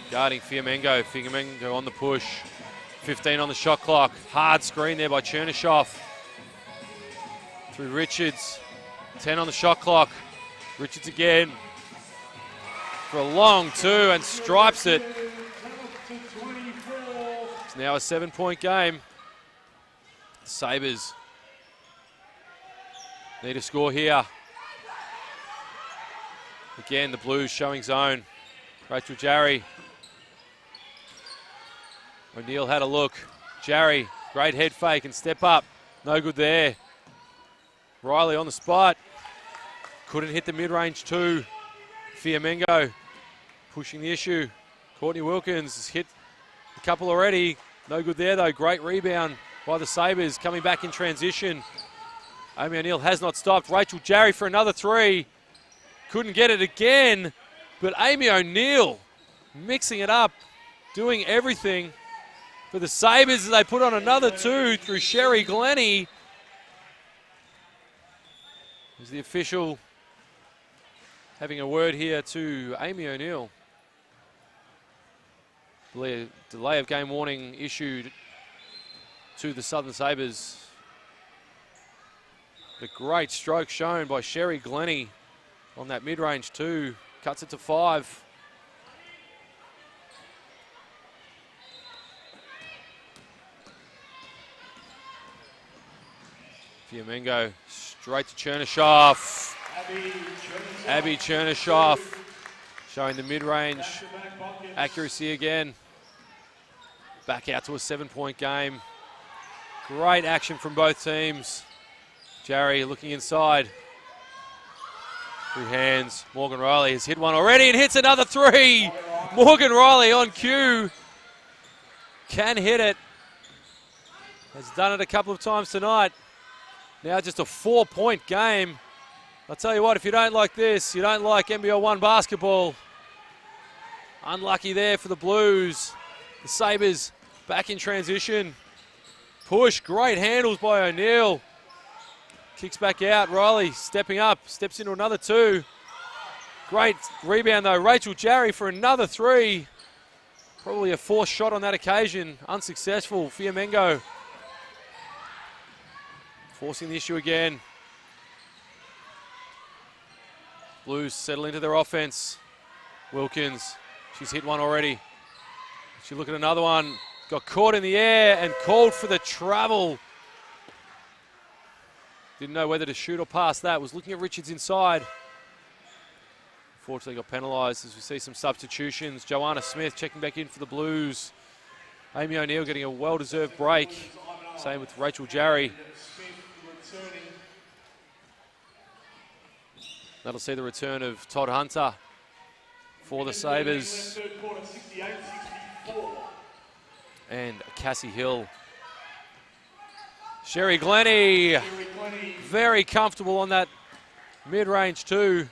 guarding Fiamengo. Fiamengo on the push. 15 on the shot clock. Hard screen there by Chernishoff. Through Richards. 10 on the shot clock. Richards again. For a long 2 and stripes it. It's now a 7-point game. Sabres need a score here. Again, the Blues showing zone. Rachel Jarry. O'Neill had a look. Jarry, great head fake and step up. No good there. Riley on the spot. Couldn't hit the mid-range 2. Fiamengo pushing the issue. Courtney Wilkins has hit a couple already. No good there though. Great rebound by the Sabres coming back in transition. Amy O'Neill has not stopped. Rachel Jarry for another 3. Couldn't get it again, but Amy O'Neill mixing it up, doing everything. for the Sabres as they put on another 2 through Sherry Glennie. Is the official having a word here to Amy O'Neill. Delay of game warning issued to the Southern Sabres. The great stroke shown by Sherry Glennie on that mid-range 2. Cuts it to 5. Fiamengo straight to Chernishoff. Abby Chernishoff showing the mid-range accuracy again. Back out to a 7-point game. Great action from both teams. Jarry looking inside. Through hands. Morgan Riley has hit one already and hits another 3. Morgan Riley on cue. Can hit it. Has done it a couple of times tonight. Now just a 4-point game. I'll tell you what, if you don't like this, you don't like NBL1 basketball. Unlucky there for the Blues. The Sabres back in transition. Push, great handles by O'Neill. Kicks back out, Riley stepping up, steps into another 2. Great rebound though, Rachel Jarry for another 3. Probably a 4th shot on that occasion, unsuccessful. Fiamengo forcing the issue again. Blues settle into their offense. Wilkins, she's hit one already. She look at another one. Got caught in the air and called for the travel. Didn't know whether to shoot or pass that. Was looking at Richards inside. Unfortunately got penalised as we see some substitutions. Joanna Smith checking back in for the Blues. Amy O'Neill getting a well-deserved break. Same with Rachel Jarry. That'll see the return of Todd Hunter for the Sabres. And Cassie Hill. Sherry Glennie, very comfortable on that mid-range 2.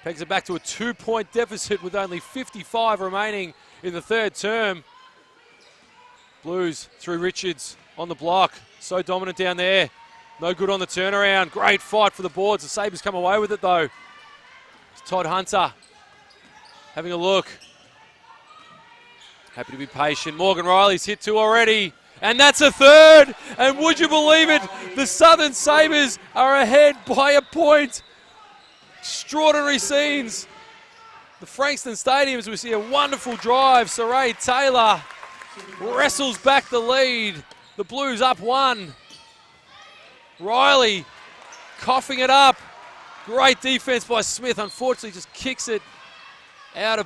Pegs it back to a 2-point deficit with only 55 remaining in the 3rd term. Blues through Richards on the block. So dominant down there. No good on the turnaround. Great fight for the boards. The Sabres come away with it though. It's Todd Hunter having a look. Happy to be patient. Morgan Riley's hit 2 already. And that's a 3rd. And would you believe it? The Southern Sabres are ahead by a point. Extraordinary scenes. The Frankston Stadium, as we see a wonderful drive. Saray Taylor wrestles back the lead. The Blues up 1. Riley coughing it up. Great defense by Smith. Unfortunately, just kicks it out of